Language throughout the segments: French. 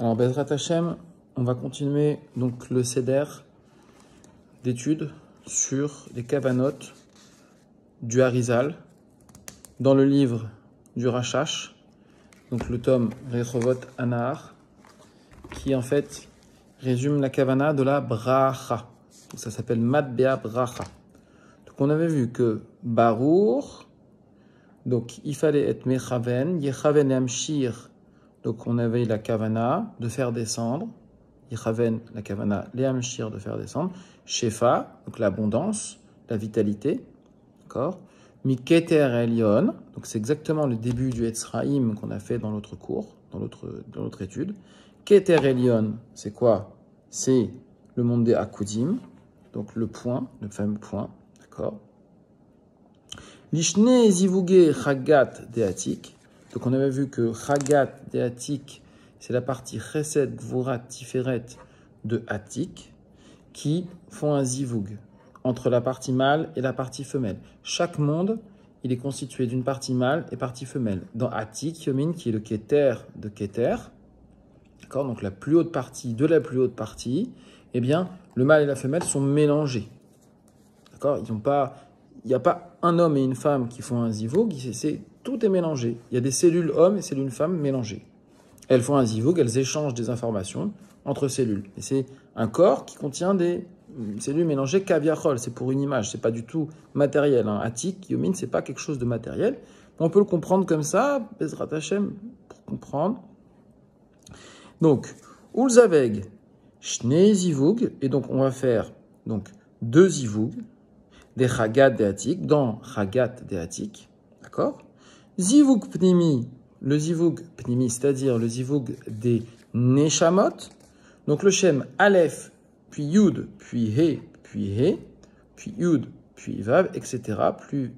Alors, Bezrat Hashem, on va continuer donc le seder d'études sur les kavanotes du Harizal dans le livre du Rashash, donc le tome Rechovot Anahar, qui en fait résume la kavana de la bracha. Ça s'appelle Matbea Bracha. Donc on avait vu que Barour, donc il fallait être Mechaven, Yechaven Yamshir. Donc on avait la kavana de faire descendre, Yechaven, la kavana, Leamshir de faire descendre, Shefa, donc l'abondance, la vitalité, d'accord, Miketer Elyon, donc c'est exactement le début du Etzraïm qu'on a fait dans l'autre cours, dans l'autre étude. Keter Elyon, c'est quoi? C'est le monde des Akudim, donc le point, le fameux point, d'accord. Lishne Zivuge Chagat Deatik. Donc on avait vu que Chagat Deatik, c'est la partie Chesed Gvurat Tiferet de Atik, qui font un zivug entre la partie mâle et la partie femelle. Chaque monde, il est constitué d'une partie mâle et partie femelle. Dans Atik, Yomin, qui est le Keter de Keter, d'accord, donc la plus haute partie de la plus haute partie, eh bien, le mâle et la femelle sont mélangés. D'accord, il n'y a pas un homme et une femme qui font un zivug, tout est mélangé. Il y a des cellules hommes et cellules femmes mélangées. Elles font un zivug, elles échangent des informations entre cellules. Et c'est un corps qui contient des cellules mélangées kaviachol. C'est pour une image, c'est pas du tout matériel. Atik, Yomin, c'est pas quelque chose de matériel. On peut le comprendre comme ça, Bezrat Hashem, pour comprendre. Donc, Ulzaveg, Shnei zivug, et donc on va faire donc 2 zivug, des Chagat de Atik, dans Chagat de Atik, d'accord? Zivug Pnimi, le Zivug Pnimi, c'est-à-dire le Zivug des Neshamot, donc le Shem Aleph, puis Yud, puis He, puis He, puis Yud, puis Vav, etc., puis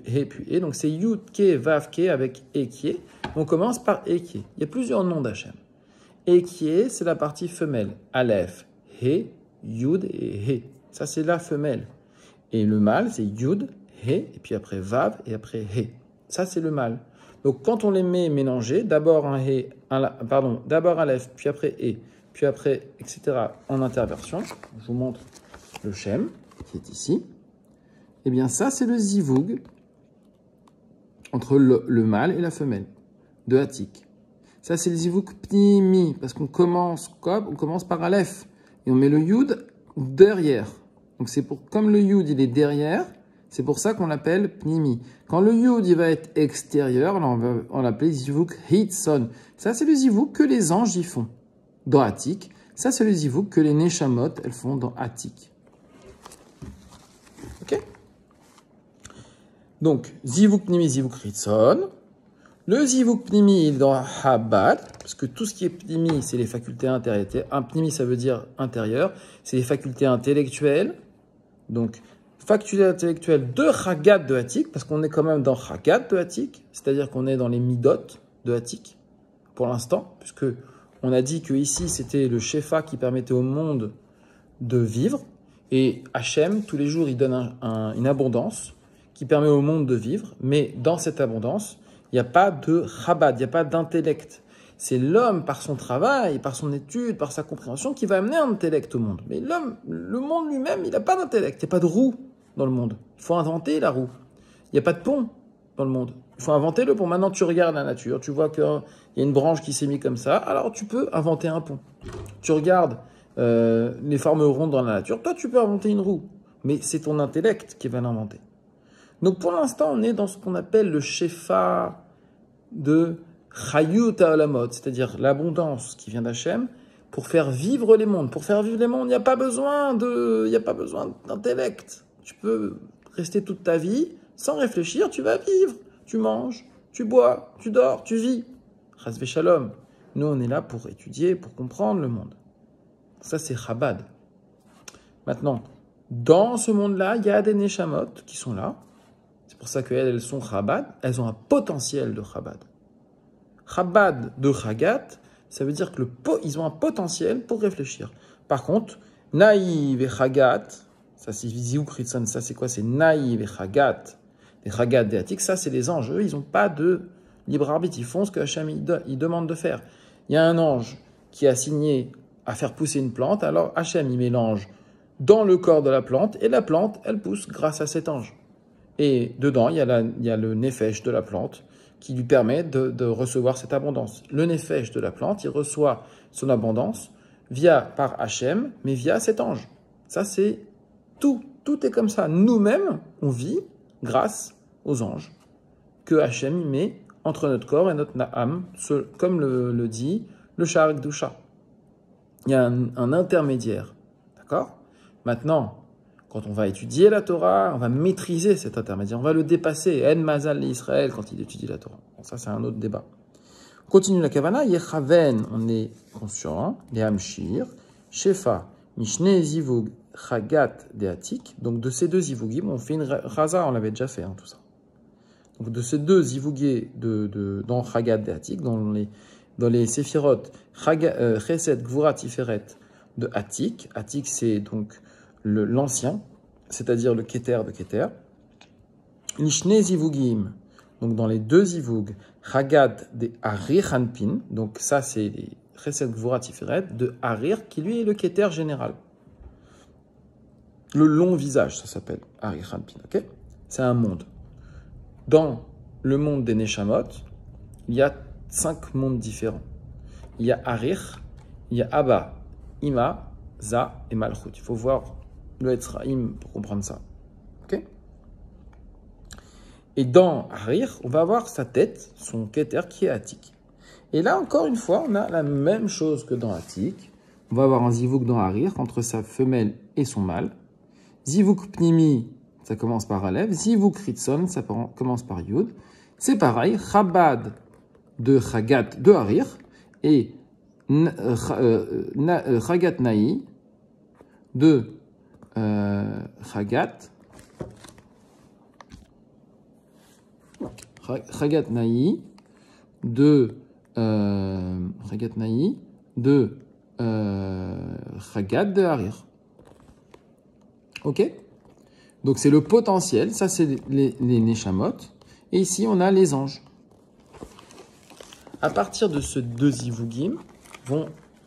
He, puis He, donc c'est Yud, Ke, Vav, Ke avec Ekie. On commence par Ekie. Il y a plusieurs noms d'Hachem. Ekie, c'est la partie femelle. Aleph, He, Yud et He. Ça, c'est la femelle. Et le mâle, c'est Yud, He, et puis après Vav, et après He. Ça, c'est le mâle. Donc, quand on les met mélangés, d'abord d'abord Aleph, puis après E, puis après, etc., en interversion, je vous montre le Shem, qui est ici. Eh bien, ça, c'est le zivug entre le mâle et la femelle de Atik. Ça, c'est le zivug pnimi, parce qu'on commence par Aleph, et on met le Yud derrière. Donc, comme le Yud, il est derrière, c'est pour ça qu'on l'appelle pnimi. Quand le Yud, il va être extérieur, là, on va l'appeler zivug hitson. Ça, c'est le zivug que les anges y font dans Atik. Ça, c'est le zivug que les neshamot, elles font dans Atik. Ok? Donc, zivug pnimi, zivug hitson. Le zivug pnimi, il est dans Chabad, parce que tout ce qui est pnimi, c'est les facultés intérieures. Un pnimi, ça veut dire intérieur. C'est les facultés intellectuelles. Donc, faculté intellectuelle de Chagat de Atik, parce qu'on est quand même dans Chagat de Atik, c'est-à-dire qu'on est dans les midot de Atik, pour l'instant, puisque on a dit que ici c'était le Shefa qui permettait au monde de vivre, et Hachem, tous les jours, il donne une abondance qui permet au monde de vivre, mais dans cette abondance, il n'y a pas de Chabad, il n'y a pas d'intellect. C'est l'homme, par son travail, par son étude, par sa compréhension, qui va amener un intellect au monde. Mais l'homme, le monde lui-même, il n'a pas d'intellect, il n'y a pas de roue dans le monde. Il faut inventer la roue. Il n'y a pas de pont dans le monde. Il faut inventer le pont. Maintenant, tu regardes la nature, tu vois qu'il y a une branche qui s'est mise comme ça, alors tu peux inventer un pont. Tu regardes les formes rondes dans la nature, toi, tu peux inventer une roue. Mais c'est ton intellect qui va l'inventer. Donc, pour l'instant, on est dans ce qu'on appelle le shefa de Chayut ha'olamot, c'est-à-dire l'abondance qui vient d'Hachem, pour faire vivre les mondes. Pour faire vivre les mondes, il n'y a pas besoin d'intellect. Tu peux rester toute ta vie sans réfléchir, tu vas vivre. Tu manges, tu bois, tu dors, tu vis. Chas v'shalom. Nous, on est là pour étudier, pour comprendre le monde. Ça, c'est Chabad. Maintenant, dans ce monde-là, il y a des neshamot qui sont là. C'est pour ça qu'elles sont Chabad. Elles ont un potentiel de Chabad. Chabad de Chagat, ça veut dire qu'ils ont un potentiel pour réfléchir. Par contre, Naïv et Chagat, ça c'est Zivug Ritson, ça c'est quoi? C'est Naïv et Chagat. Les Chagat des Atik, ça c'est les anges. Eux, ils n'ont pas de libre arbitre. Ils font ce que Hachem il demande de faire. Il y a un ange qui est assigné à faire pousser une plante, alors Hachem, il mélange dans le corps de la plante, et la plante, elle pousse grâce à cet ange. Et dedans, il y a le nefesh de la plante qui lui permet de recevoir cette abondance. Le nefesh de la plante, il reçoit son abondance par Hachem, mais via cet ange. Ça, c'est tout. Tout est comme ça. Nous-mêmes, on vit grâce aux anges que Hachem y met entre notre corps et notre âme, comme le dit le Sha'ar Kedusha. Il y a un intermédiaire. D'accord ? Maintenant, quand on va étudier la Torah, on va maîtriser cet intermédiaire, on va le dépasser. En mazal l'Israël quand il étudie la Torah. Bon, ça, c'est un autre débat. On continue la Kavana. Yechaven, on est conscient. Les Hamshir, Shefa, Mishne Zivug, Chagat, Deatik. Donc, de ces deux zivugim, on fait une raza, on l'avait déjà fait, tout ça. Donc, de ces deux zivugés dans Chagat, Deatik, dans les Séphirot, Chesed, Gvura, Tiferet de Atik. Atik, c'est donc l'ancien, c'est-à-dire le Keter de Keter. Lishne Zivugim, donc dans les deux Zivug, Chagad de Harir Hanpin, donc ça c'est les Chesed Gvura Tiferet de Harir, qui lui est le Keter général. Le long visage, ça s'appelle Harir Hanpin, ok? C'est un monde. Dans le monde des Neshamot, il y a 5 mondes différents. Il y a Harir, il y a Abba, Ima, Za et Malchut. Il faut voir le Etzraïm pour comprendre ça. Okay, et dans Harir, on va avoir sa tête, son Keter qui est Atik. Et là, encore une fois, on a la même chose que dans Atik. On va avoir un Zivuk dans Harir, entre sa femelle et son mâle. Zivuk Pnimi, ça commence par Aleph. Zivuk Ritson, ça commence par Yud. C'est pareil, Chabad de Chagat de Harir et Chagat Naï de Chagat Naï de Chagat de Harir. Ok? Donc c'est le potentiel, ça c'est les Neshamot, et ici on a les anges. À partir de ce deux zivugim,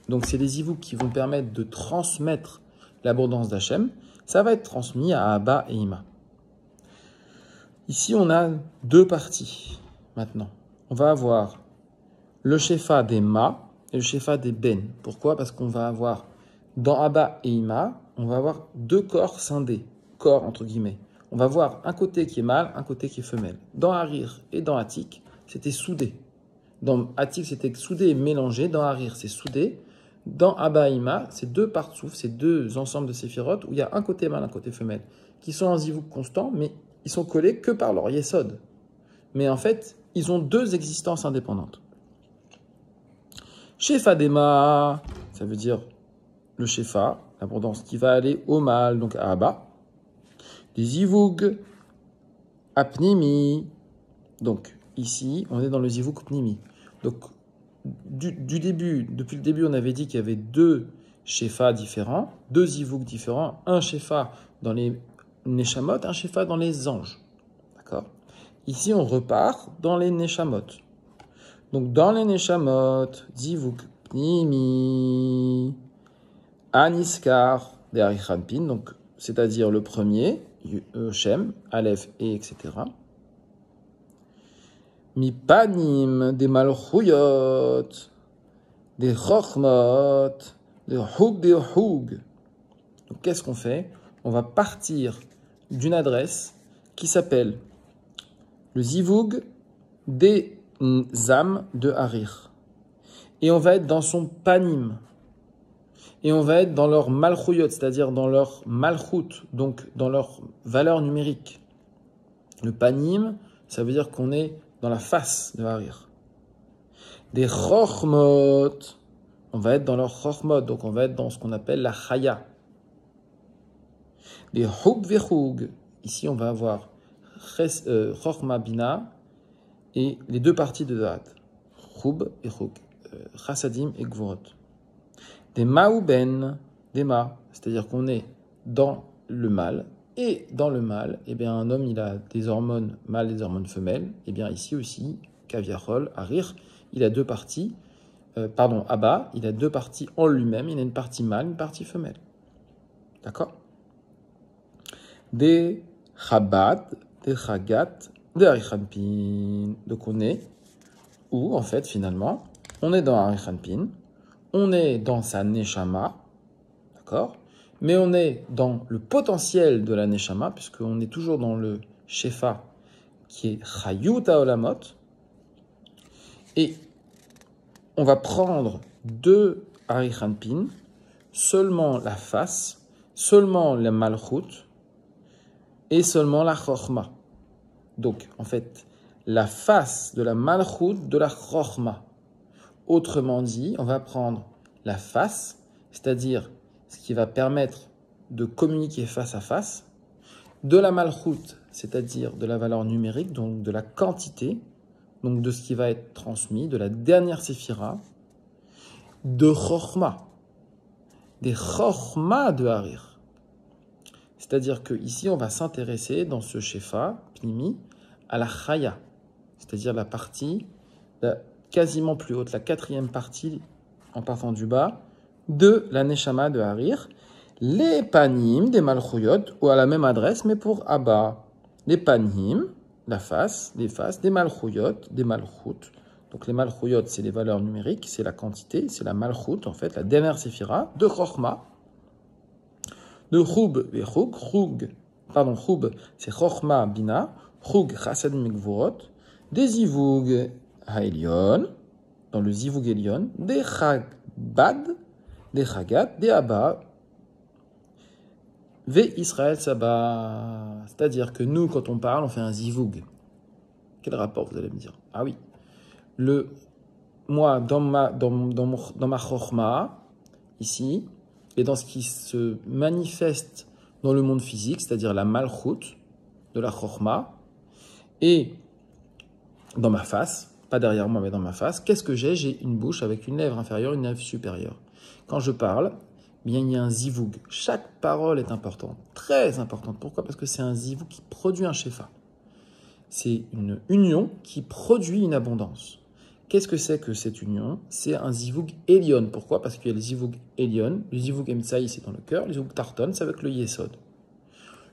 donc c'est les zivug qui vont permettre de transmettre l'abondance d'Hachem, ça va être transmis à Abba et Ima. Ici, on a deux parties, maintenant. On va avoir le Shefa des Ma et le Shefa des Ben. Pourquoi ? Parce qu'on va avoir, dans Abba et Ima, on va avoir deux corps scindés, corps entre guillemets. On va avoir un côté qui est mâle, un côté qui est femelle. Dans Harir et dans Atik, c'était soudé. Dans Atik, c'était soudé et mélangé. Dans Harir, c'est soudé. Dans Abba et Ima, c'est deux partsouf, c'est deux ensembles de séphirotes où il y a un côté mâle, un côté femelle, qui sont en zivug constant, mais ils sont collés que par leur yesod. Mais en fait, ils ont deux existences indépendantes. Shefa Dema, ça veut dire le Shefa, l'abondance qui va aller au mâle, donc à Abba. Les zivug apnimi, donc ici, on est dans le zivug pnimi. Donc, depuis le début, on avait dit qu'il y avait deux Shefa différents, deux zivug différents, un Shefa dans les Neshamot, un Shefa dans les anges. D'accord ? Ici, on repart dans les Neshamot. Donc, dans les Neshamot, zivug pnimi, aniskar de Harichanpin, donc c'est-à-dire le premier, Shem, Aleph et etc. Mipanim, des malchuyot, des chochmot, des hug. Donc qu'est-ce qu'on fait ? On va partir d'une adresse qui s'appelle le zivug des âmes de Harir. Et on va être dans son panim. Et on va être dans leur malchuyot, c'est-à-dire dans leur malchut, donc dans leur valeur numérique. Le panim, ça veut dire qu'on est dans la face de Harir. Des chochmot, on va être dans leur chochmot, donc on va être dans ce qu'on appelle la chaya. Des hug vechug, ici on va avoir chochma bina et les deux parties de Da'at, chub et chug, chassadim et gvorot. Des maouben, des ma, c'est-à-dire qu'on est dans le mâle. Et dans le mâle, eh bien, un homme, il a des hormones mâles et des hormones femelles. Et bien ici aussi, Kaviachol, Harir, il a deux parties, Abba, il a deux parties en lui-même. Il a une partie mâle, une partie femelle. D'accord? Des Chabad, des Chagat, des Arichanpin. Donc on est où, en fait, finalement, on est dans Arichanpin, on est dans sa Neshama, d'accord? Mais on est dans le potentiel de la Neshama, puisqu'on est toujours dans le Shefa, qui est Chayut HaOlamot. Et on va prendre de Arichanpin seulement la face, seulement le Malchut et seulement la Chochma. Donc, en fait, la face de la Malchut de la Chochma. Autrement dit, on va prendre la face, c'est-à-dire ce qui va permettre de communiquer face à face, de la Malchut, c'est-à-dire de la valeur numérique, donc de la quantité, donc de ce qui va être transmis, de la dernière séphira, de Chochma, des Chochma de Harir. C'est-à-dire qu'ici, on va s'intéresser dans ce Shefa, Pnimi, à la Chaya, c'est-à-dire la partie quasiment plus haute, la quatrième partie, en partant du bas, de la Neshama de Harir, les Panim des Malchuyot, ou à la même adresse, mais pour Abba. Les Panim, la face, les faces, des Malchuyot, des Malchut. Donc les Malchuyot, c'est les valeurs numériques, c'est la quantité, c'est la Malchut, en fait, la dernière séphira, de Chochma, de Chub et Chug. Chub, c'est Chochma Bina, Chug Chased Mikvurot, des Zivug Haelion, dans le Zivug Elion, des Chagbad, des Chagat, des Abba, Ve Israël Saba. C'est-à-dire que nous, quand on parle, on fait un Zivug. Quel rapport, vous allez me dire? Ah oui. Moi, dans ma Chochma, ici, et dans ce qui se manifeste dans le monde physique, c'est-à-dire la Malchut de la Chochma, et dans ma face, pas derrière moi, mais dans ma face, qu'est-ce que j'ai? J'ai une bouche avec une lèvre inférieure, une lèvre supérieure. Quand je parle, bien, il y a un zivug. Chaque parole est importante, très importante. Pourquoi? Parce que c'est un zivug qui produit un shefa. C'est une union qui produit une abondance. Qu'est-ce que c'est que cette union? C'est un zivug Elion. Pourquoi? Parce qu'il y a le zivug Elion, le zivug Emtsaï, c'est dans le cœur, le zivug Tarton, c'est avec le Yesod.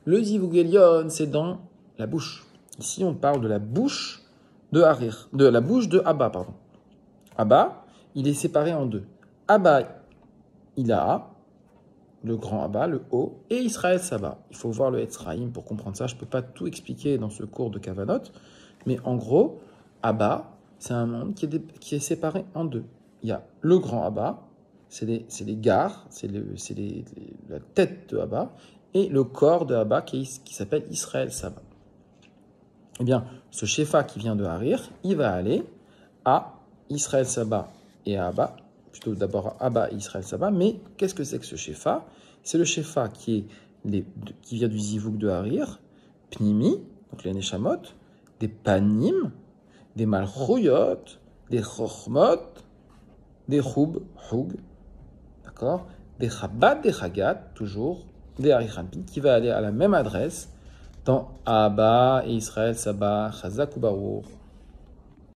Le zivug Elion, c'est dans la bouche. Ici, on parle de la bouche de Harir, de la bouche de Abba, pardon. Abba, il est séparé en deux. Abba, il a le grand Abba, le haut, et Israël Saba. Il faut voir le Etzraïm pour comprendre ça. Je ne peux pas tout expliquer dans ce cours de Kavanot, mais en gros, Abba, c'est un monde qui est séparé en deux. Il y a le grand Abba, c'est les gares, c'est la tête de Abba, et le corps de Abba qui s'appelle Israël Saba. Eh bien, ce Shefa qui vient de Harir, il va aller à Israël Saba et à Abba, plutôt d'abord à Abba et Israël Saba, mais qu'est-ce que c'est que ce Shefa? C'est le Shefa qui vient du Zivug de Harir, Pnimi, donc les Neshamot, des Panim, des Malchuyot, des Chochmot, des Chub, d'accord, des Chabad, des Chagat, toujours, des Arichanpin, qui va aller à la même adresse dans Abba et Israël Saba, Chazak ou Baruch.